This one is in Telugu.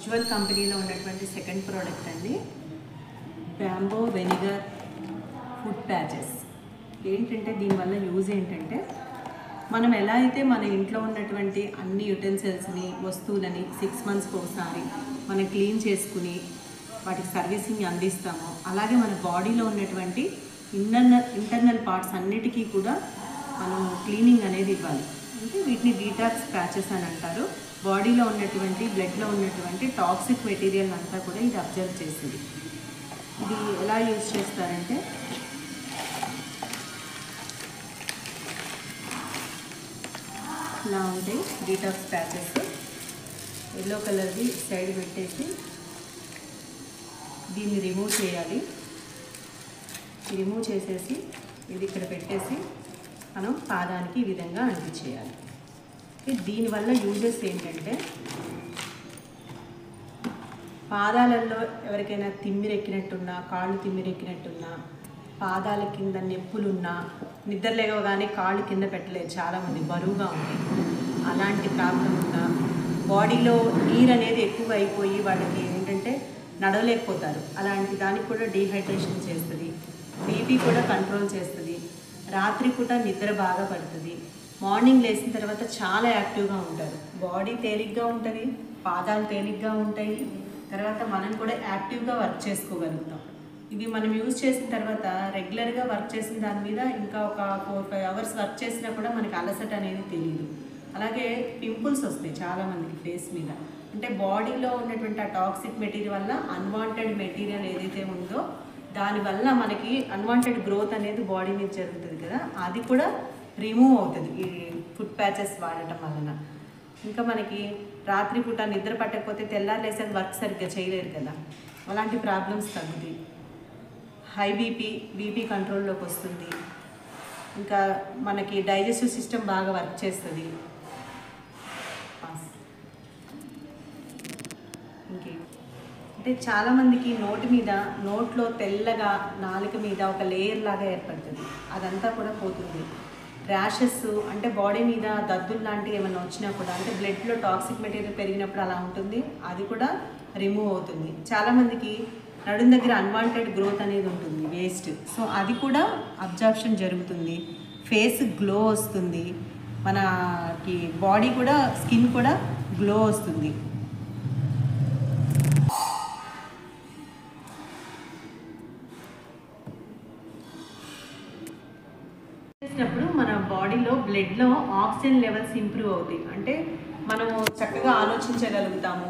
ఉజ్వల్ కంపెనీలో ఉన్నటువంటి సెకండ్ ప్రోడక్ట్ అండి, బ్యాంబో వెనిగర్ ఫుడ్ ప్యాచెస్. ఏంటంటే దీనివల్ల యూజ్ ఏంటంటే, మనం ఎలా అయితే మన ఇంట్లో ఉన్నటువంటి అన్ని యుటెన్సిల్స్ని వస్తువులని 6 monthsకి ఒకసారి మనం క్లీన్ చేసుకుని వాటికి సర్వీసింగ్ అందిస్తామో, అలాగే మన బాడీలో ఉన్నటువంటి ఇంటర్నల్ పార్ట్స్ అన్నిటికీ కూడా మనం క్లీనింగ్ అనేది ఇవ్వాలి. అంటే వీటిని డీటాక్స్ ప్యాచెస్ అని అంటారు. బాడీలో ఉన్నటువంటి బ్లడ్లో ఉన్నటువంటి టాక్సిక్ మెటీరియల్ అంతా కూడా ఇది అబ్జర్వ్ చేసింది. ఇది ఎలా యూజ్ చేస్తారంటే, ఇలా ఉంటాయి డీటాక్స్ ప్యాచెస్. ఎల్లో కలర్ది సైడ్ పెట్టేసి దీన్ని రిమూవ్ చేయాలి. రిమూవ్ చేసేసి ఇది ఇక్కడ పెట్టేసి మనం పాదానికి ఈ విధంగా అంటించేయాలి. దీనివల్ల యూజెస్ ఏంటంటే, పాదాలలో ఎవరికైనా తిమ్మిరెక్కినట్టున్నా, కాళ్ళు తిమ్మిరెక్కినట్టున్నా, పాదాల కింద నొప్పులున్నా, నిద్ర లేవగానే కాళ్ళు కింద పెట్టలేదు చాలామంది, బరువుగా ఉంటాయి, అలాంటి ప్రాబ్లం ఉన్నా, బాడీలో నీరు అనేది ఎక్కువ అయిపోయి వాళ్ళకి ఏంటంటే నడవలేకపోతారు, అలాంటి దానికి కూడా డీహైడ్రేషన్ చేస్తుంది. బీపీ కూడా కంట్రోల్ చేస్తుంది. రాత్రిపూట నిద్ర బాగా పడుతుంది. మార్నింగ్ లేచిన తర్వాత చాలా యాక్టివ్గా ఉంటారు. బాడీ తేలిగ్గా ఉంటుంది, పాదాలు తేలిగ్గా ఉంటాయి. తర్వాత మనం కూడా యాక్టివ్గా వర్క్ చేసుకోగలుగుతాం. ఇవి మనం యూజ్ చేసిన తర్వాత రెగ్యులర్గా వర్క్ చేసిన దాని మీద ఇంకా ఒక 4-5 hours వర్క్ చేసినా కూడా మనకి అలసట అనేది తెలియదు. అలాగే పింపుల్స్ వస్తాయి చాలామందికి ఫేస్ మీద. అంటే బాడీలో ఉన్నటువంటి ఆ టాక్సిక్ మెటీరియల్ వల్ల అన్వాంటెడ్ మెటీరియల్ ఏదైతే ఉందో దానివల్ల మనకి అన్వాంటెడ్ గ్రోత్ అనేది బాడీ మీద జరుగుతుంది కదా, అది కూడా రిమూవ్ అవుతుంది ఈ ఫుడ్ ప్యాచెస్ వాడటం వలన. ఇంకా మనకి రాత్రిపూట నిద్ర పట్టకపోతే తెల్లారులేసరికి వర్క్ సరిగ్గా చేయలేరు కదా, అలాంటి ప్రాబ్లమ్స్ తగ్గుతాయి. హై బీపీ కంట్రోల్లోకి వస్తుంది. ఇంకా మనకి డైజెస్టివ్ సిస్టమ్ బాగా వర్క్ చేస్తుంది. ఇంకే అంటే చాలామందికి నోట్లో తెల్లగా నాలుక మీద ఒక లేయర్ లాగా ఏర్పడుతుంది, అదంతా కూడా పోతుంది. ర్యాషెస్ అంటే బాడీ మీద దద్దులు లాంటివి ఏమైనా వచ్చినా కూడా, అంటే బ్లడ్లో టాక్సిక్ మెటీరియల్ పెరిగినప్పుడు అలా ఉంటుంది, అది కూడా రిమూవ్ అవుతుంది. చాలామందికి నడుం దగ్గర అన్వాంటెడ్ గ్రోత్ అనేది ఉంటుంది, వేస్ట్, సో అది కూడా అబ్జార్ప్షన్ జరుగుతుంది. ఫేస్ గ్లో వస్తుంది, మనకి బాడీ కూడా స్కిన్ కూడా గ్లో వస్తుంది. చేసినప్పుడు మన బాడీలో బ్లడ్లో ఆక్సిజన్ లెవెల్స్ ఇంప్రూవ్ అవుతాయి. అంటే మనము చక్కగా ఆలోచించగలుగుతాము,